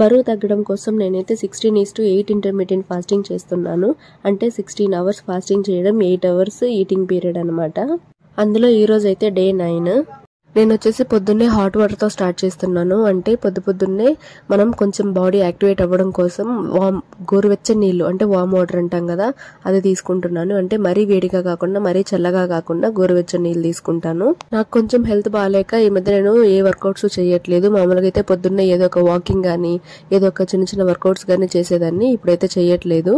బరువు తగ్గడం కోసం నేనైతే 16:8 ఇంటర్మీడియట్ ఫాస్టింగ్ చేస్తున్నాను. అంటే 16 అవర్స్ ఫాస్టింగ్ చేయడం, 8 అవర్స్ ఈటింగ్ పీరియడ్ అనమాట. అందులో ఈ రోజు అయితే డే 9. నేను వచ్చేసి పొద్దున్నే హాట్ వాటర్తో స్టార్ట్ చేస్తున్నాను. అంటే పొద్దున్నే మనం కొంచెం బాడీ యాక్టివేట్ అవ్వడం కోసం గోరువెచ్చని నీళ్లు, అంటే వామ్ వాటర్ అంటాం కదా, అది తీసుకుంటున్నాను. అంటే మరీ వేడిగా కాకుండా మరీ చల్లగా కాకుండా గోరువెచ్చని నీళ్ళు తీసుకుంటాను. నాకు కొంచెం హెల్త్ బాగాలేక ఈ మధ్య నేను ఏ వర్కౌట్స్ చేయట్లేదు. మామూలుగా అయితే పొద్దున్నే ఏదో ఒక వాకింగ్ కానీ ఏదో ఒక చిన్న వర్కౌట్స్ కానీ చేసేదాన్ని. ఇప్పుడైతే చేయట్లేదు.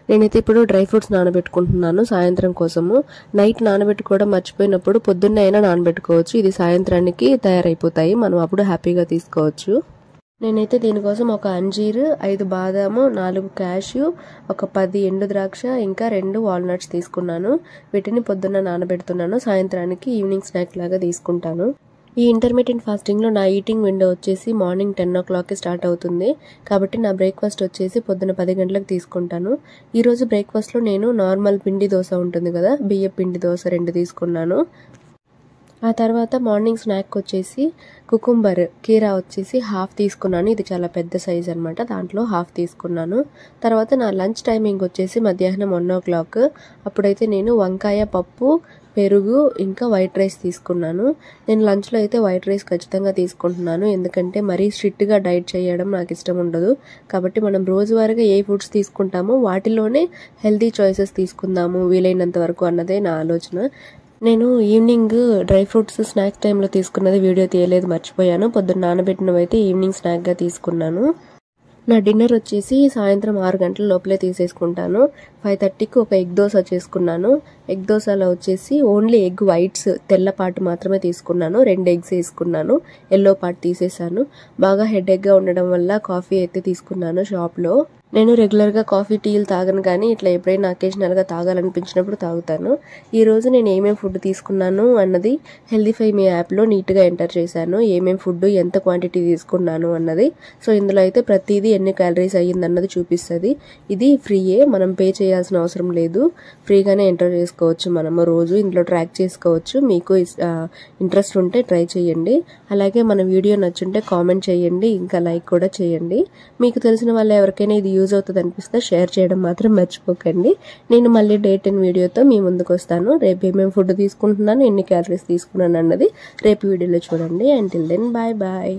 నేనైతే ఇప్పుడు డ్రై ఫ్రూట్స్ నానబెట్టుకుంటున్నాను సాయంత్రం కోసము. నైట్ నానబెట్టుకోవడం మర్చిపోయినప్పుడు పొద్దున్నే అయినా నానబెట్టుకోవచ్చు. ఇది సాయంత్రానికి తయారైపోతాయి, మనం అప్పుడు హ్యాపీగా తీసుకోవచ్చు. నేనైతే దీనికోసం ఒక అంజీర్, 5 బాదాము, 4 క్యాష్యూ, ఒక 10 ఎండు ద్రాక్ష, ఇంకా 2 వాల్నట్స్ తీసుకున్నాను. వీటిని పొద్దున్న నానబెడుతున్నాను. సాయంత్రానికి ఈవినింగ్ స్నాక్ లాగా తీసుకుంటాను. ఈ ఇంటర్మీడియట్ ఫాస్టింగ్లో నా ఈటింగ్ విండో వచ్చేసి మార్నింగ్ 10 o'clockకి స్టార్ట్ అవుతుంది. కాబట్టి నా బ్రేక్ఫాస్ట్ వచ్చేసి పొద్దున 10 గంటలకు తీసుకుంటాను. ఈరోజు బ్రేక్ఫాస్ట్లో నేను నార్మల్ పిండి దోశ ఉంటుంది కదా, బియ్య పిండి దోశ 2 తీసుకున్నాను. ఆ తర్వాత మార్నింగ్ స్నాక్ వచ్చేసి కుకుంబర్ కీరా వచ్చేసి హాఫ్ తీసుకున్నాను. ఇది చాలా పెద్ద సైజ్ అనమాట, దాంట్లో హాఫ్ తీసుకున్నాను. తర్వాత నా లంచ్ టైమింగ్ వచ్చేసి మధ్యాహ్నం 1 o'clock. అప్పుడైతే నేను వంకాయ పప్పు, పెరుగు, ఇంకా వైట్ రైస్ తీసుకున్నాను. నేను లంచ్లో అయితే వైట్ రైస్ ఖచ్చితంగా తీసుకుంటున్నాను. ఎందుకంటే మరీ స్ట్రిక్ట్గా డైట్ చేయడం నాకు ఇష్టం ఉండదు. కాబట్టి మనం రోజువారీగా ఏ ఫుడ్స్ తీసుకుంటామో వాటిలోనే హెల్తీ చాయిసెస్ తీసుకుందాము వీలైనంత వరకు అన్నదే నా ఆలోచన. నేను ఈవినింగ్ డ్రై ఫ్రూట్స్ స్నాక్స్ టైంలో తీసుకున్నది వీడియో తీయలేదు, మర్చిపోయాను. పొద్దున్న నానబెట్టినవి అయితే ఈవినింగ్ స్నాక్గా తీసుకున్నాను. నా డిన్నర్ వచ్చేసి సాయంత్రం 6 గంటల లోపలే తీసేసుకుంటాను. 5:30కి ఒక ఎగ్ దోశ చేసుకున్నాను. ఎగ్ దోశలో వచ్చేసి ఓన్లీ ఎగ్ వైట్స్, తెల్ల పార్ట్ మాత్రమే తీసుకున్నాను. 2 ఎగ్స్ వేసుకున్నాను, ఎల్లో పార్ట్ తీసేసాను. బాగా హెడేక్గా ఉండడం వల్ల కాఫీ అయితే తీసుకున్నాను షాప్లో. నేను రెగ్యులర్గా కాఫీ టీలు తాగను, కానీ ఇట్లా ఎప్పుడైనా అకేషనల్గా తాగాలనిపించినప్పుడు తాగుతాను. ఈరోజు నేను ఏమేమి ఫుడ్ తీసుకున్నాను అన్నది హెల్దీఫై మీ యాప్లో నీట్గా ఎంటర్ చేశాను. ఏమేమి ఫుడ్, ఎంత క్వాంటిటీ తీసుకున్నాను అన్నది. సో ఇందులో అయితే ప్రతిదీ ఎన్ని క్యాలరీస్ అయ్యిందన్నది చూపిస్తుంది. ఇది ఫ్రీయే, మనం పే చేయాల్సిన అవసరం లేదు. ఫ్రీగానే ఎంటర్ చేసుకోవచ్చు మనము. రోజు ఇందులో ట్రాక్ చేసుకోవచ్చు. మీకు ఇంట్రెస్ట్ ఉంటే ట్రై చేయండి. అలాగే మన వీడియో నచ్చుంటే కామెంట్ చేయండి, ఇంకా లైక్ కూడా చేయండి. మీకు తెలిసిన వాళ్ళు ఎవరికైనా ఇది యూజ్ అవుతుంది అనిపిస్తే షేర్ చేయడం మాత్రం మర్చిపోకండి. నేను మళ్ళీ డే 10 వీడియోతో మీ ముందుకు వస్తాను. రేపు ఏమేమి ఫుడ్ తీసుకుంటున్నాను, ఎన్ని క్యాలరీస్ తీసుకున్నాను అన్నది రేపు వీడియోలో చూడండి. Until then bye bye.